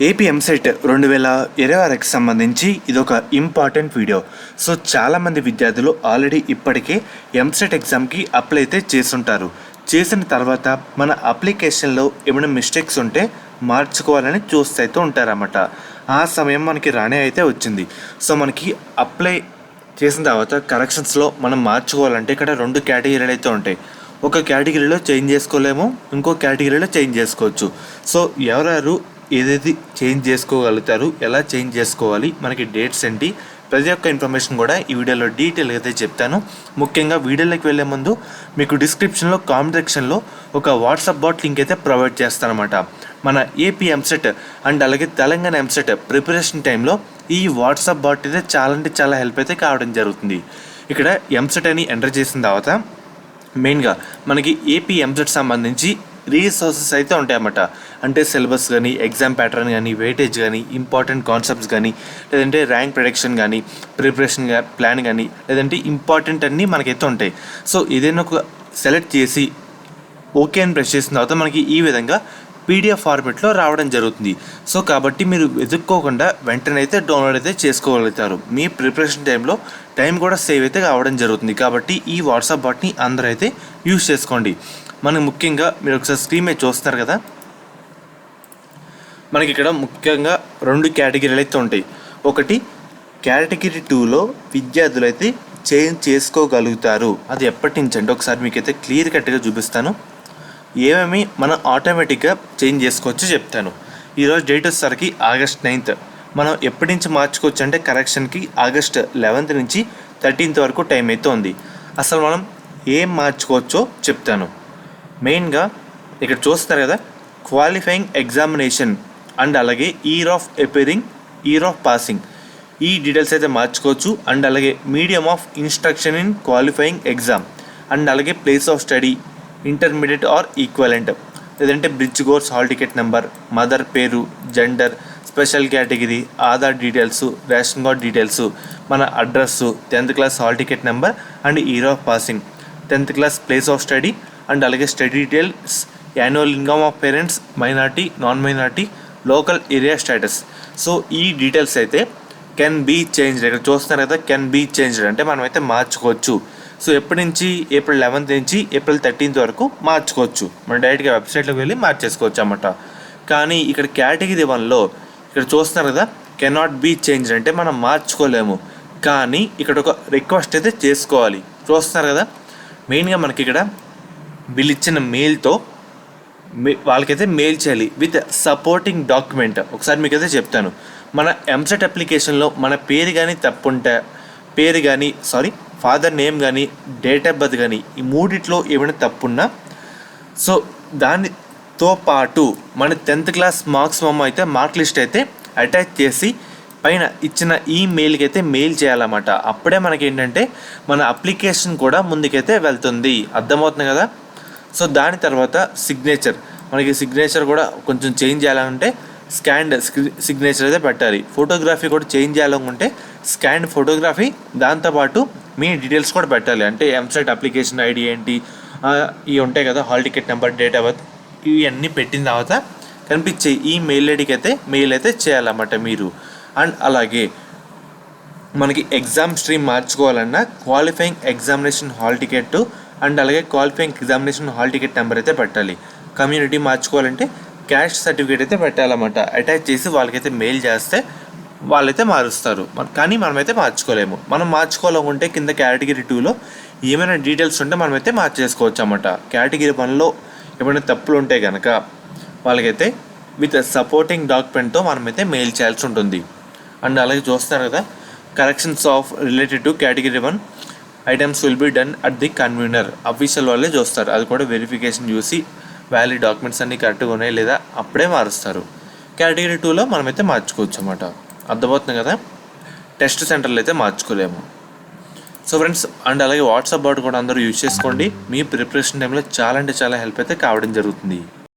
AP EAMCET 2026కి సంబంధించి ఇదొక important video. So చాలామంది విద్యార్థులు ఆల్రెడీ ఇప్పటికే ఎంసెట్ ఎగ్జామ్కి అప్లై అయితే చేస్తుంటారు. చేసిన తర్వాత మన అప్లికేషన్లో ఏమైనా మిస్టేక్స్ ఉంటే మార్చుకోవాలని చూస్తూ అయితే ఉంటారన్నమాట. ఆ సమయం మనకి రానే అయితే వచ్చింది. సో మనకి అప్లై చేసిన తర్వాత కరెక్షన్స్లో మనం మార్చుకోవాలంటే ఇక్కడ 2 కేటగిరీలు అయితే ఉంటాయి. ఒక కేటగిరీలో చేంజ్ చేసుకోలేము, ఇంకో కేటగిరీలో చేంజ్ చేసుకోవచ్చు. సో ఎవరెవరు ఏదేది చేంజ్ చేసుకోగలుగుతారు, ఎలా చేంజ్ చేసుకోవాలి, మనకి డేట్స్ ఏంటి, ప్రతి ఒక్క ఇన్ఫర్మేషన్ కూడా ఈ వీడియోలో డీటెయిల్గా అయితే చెప్తాను. ముఖ్యంగా వీడియోలోకి వెళ్ళే ముందు మీకు డిస్క్రిప్షన్లో కామెంట్ సెక్షన్లో ఒక వాట్సాప్ బాట్ లింక్ అయితే ప్రొవైడ్ చేస్తానమాట. మన ఏపీ ఎంసెట్ అండ్ అలాగే తెలంగాణ ఎంసెట్ ప్రిపరేషన్ టైంలో ఈ వాట్సాప్ బాట్ అయితే చాలా హెల్ప్ అయితే కావడం జరుగుతుంది. ఇక్కడ ఎంసెట్ అని ఎంటర్ చేసిన తర్వాత మెయిన్గా మనకి ఏపీ ఎంసెట్ సంబంధించి రీసోర్సెస్ అయితే ఉంటాయన్నమాట. అంటే సిలబస్ కానీ, ఎగ్జామ్ ప్యాటర్న్ కానీ, వెయిటేజ్ కానీ, ఇంపార్టెంట్ కాన్సెప్ట్స్ కానీ, లేదంటే ర్యాంక్ ప్రెడిక్షన్ కానీ, ప్రిపరేషన్ ప్లాన్ కానీ, లేదంటే ఇంపార్టెంట్ అన్నీ మనకైతే ఉంటాయి. సో ఏదైనా ఒక సెలెక్ట్ చేసి ఓకే అని ప్రెస్ చేసిన తర్వాత మనకి ఈ విధంగా పీడిఎఫ్ ఫార్మెట్లో రావడం జరుగుతుంది. సో కాబట్టి మీరు వెతుక్కోకుండా వెంటనే అయితే డౌన్లోడ్ అయితే చేసుకోగలుగుతారు. మీ ప్రిపరేషన్ టైంలో టైం కూడా సేవ్ అయితే కావడం జరుగుతుంది. కాబట్టి ఈ వాట్సాప్ బాట్ని అందరూ అయితే యూజ్ చేసుకోండి. మనకు ముఖ్యంగా మీరు ఒకసారి స్క్రీన్ మీద చూస్తున్నారు కదా, మనకి ఇక్కడ ముఖ్యంగా 2 కేటగిరీలు అయితే ఉంటాయి. ఒకటి కేటగిరీ 2లో విద్యార్థులు అయితే చేంజ్ చేసుకోగలుగుతారు. అది ఎప్పటి నుంచి అంటే ఒకసారి మీకైతే క్లియర్ కట్గా చూపిస్తాను. ఏమేమి మనం ఆటోమేటిక్గా చేంజ్ చేసుకోవచ్చు చెప్తాను. ఈరోజు డేట్ వచ్చేసరికి ఆగస్ట్ 9th. మనం ఎప్పటి నుంచి మార్చుకోవచ్చు అంటే కరెక్షన్కి ఆగస్ట్ 11th నుంచి 13th వరకు టైం అయితే ఉంది. అసలు మనం ఏం మార్చుకోవచ్చో చెప్తాను. మెయిన్గా ఇక్కడ చూస్తారు కదా, క్వాలిఫైయింగ్ ఎగ్జామినేషన్ అండ్ అలాగే year of appearing, year of passing, ఈ డీటెయిల్స్ అయితే మార్చుకోవచ్చు. అండ్ అలాగే medium of instruction in qualifying exam, and అలాగే place of study, intermediate or equivalent, లేదంటే bridge course, hall ticket number, mother పేరు, gender, special category, Aadhaar details, ration card details, మన address, 10th class hall ticket number and year of passing, 10th class place of study, and అలాగే study details, annual income of parents, minority, non minority, local area status. So ఈ details అయితే can be changed. ఇక్కడ చూస్తున్నారు కదా, can be changed అంటే మనం అయితే మార్చుకోవచ్చు. సో ఎప్పటి నుంచి, ఏప్రిల్ 11th నుంచి ఏప్రిల్ 13th వరకు మార్చుకోవచ్చు. మనం డైరెక్ట్గా వెబ్సైట్లోకి వెళ్ళి మార్చేసుకోవచ్చు అన్నమాట. కానీ ఇక్కడ కేటగిరీ 1లో ఇక్కడ చూస్తున్నారు కదా, కెనాట్ బీ చేంజ్డ్ అంటే మనం మార్చుకోలేము. కానీ ఇక్కడ ఒక రిక్వెస్ట్ అయితే చేసుకోవాలి. చూస్తున్నారు కదా, మెయిన్గా మనకి ఇక్కడ వీళ్ళు ఇచ్చిన మెయిల్తో వాళ్ళకైతే మెయిల్ చేయాలి విత్ సపోర్టింగ్ డాక్యుమెంట్. ఒకసారి మీకైతే చెప్తాను. మన ఎంసెట్ అప్లికేషన్లో మన పేరు కానీ తప్పుంటే, పేరు కానీ ఫాదర్ నేమ్ కానీ, డేట్ ఆఫ్ బర్త్ కానీ, ఈ మూడిట్లో ఏమైనా తప్పున్నా సో దానితో పాటు మన 10th క్లాస్ మార్క్స్ అయితే మార్క్ లిస్ట్ అయితే అటాచ్ చేసి పైన ఇచ్చిన ఈ మెయిల్కి అయితే మెయిల్ చేయాలన్నమాట. అప్పుడే మనకి ఏంటంటే మన అప్లికేషన్ కూడా ముందుకైతే వెళ్తుంది. అర్థమవుతుంది కదా. సో దాని తర్వాత సిగ్నేచర్, మనకి సిగ్నేచర్ కూడా కొంచెం చేంజ్ చేయాలంటే స్కాన్డ్ సిగ్నేచర్ అయితే పెట్టాలి. ఫోటోగ్రఫీ కూడా చేంజ్ చేయాలనుకుంటే స్కాన్డ్ ఫోటోగ్రఫీ, దాంతోపాటు మీ డీటెయిల్స్ కూడా పెట్టాలి. అంటే ఎంసెట్ అప్లికేషన్ ఐడి ఏంటి, ఇవి ఉంటాయి కదా, hall ticket number, date of birth, ఇవన్నీ పెట్టిన తర్వాత కనిపించే ఈ మెయిల్ ఐడికి అయితే మెయిల్ అయితే చేయాలన్నమాట మీరు. అండ్ అలాగే మనకి ఎగ్జామ్ స్ట్రీమ్ మార్చుకోవాలన్నా qualifying examination hall ticket and అలాగే qualifying examination hall ticket number అయితే పెట్టాలి. కమ్యూనిటీ మార్చుకోవాలంటే క్యాస్ట్ సర్టిఫికేట్ అయితే పెట్టాలన్నమాట. అటాచ్ చేసి వాళ్ళకైతే మెయిల్ చేస్తే వాళ్ళైతే మారుస్తారు. కానీ మనమైతే మార్చుకోలేము. మనం మార్చుకోవాలనుకుంటే కింద కేటగిరీ 2లో ఏమైనా డీటెయిల్స్ ఉంటే మనమైతే మార్చేసుకోవచ్చు అన్నమాట. కేటగిరీ 1లో ఏమైనా తప్పులు ఉంటే కనుక వాళ్ళకైతే విత్ సపోర్టింగ్ డాక్యుమెంట్తో మనమైతే మెయిల్ చేయాల్సి ఉంటుంది. అండ్ అలాగే చూస్తారు కదా, corrections of related to category 1 items will be done at the convener. Official వాళ్ళే చూస్తారు. అది కూడా వెరిఫికేషన్ చూసి వ్యాలిడ్ డాక్యుమెంట్స్ అన్నీ కరెక్ట్గా ఉన్నాయి లేదా అప్పుడే మారుస్తారు. కేటగిరీ 2లో మనమైతే మార్చుకోవచ్చు అన్నమాట. అర్థమవుతుంది కదా. టెస్ట్ సెంటర్లో అయితే మార్చుకోలేము. సో ఫ్రెండ్స్, అండ్ అలాగే వాట్సాప్ బాట్ కూడా అందరూ యూజ్ చేసుకోండి. మీ ప్రిపరేషన్ టైంలో చాలా హెల్ప్ అయితే కావడం జరుగుతుంది.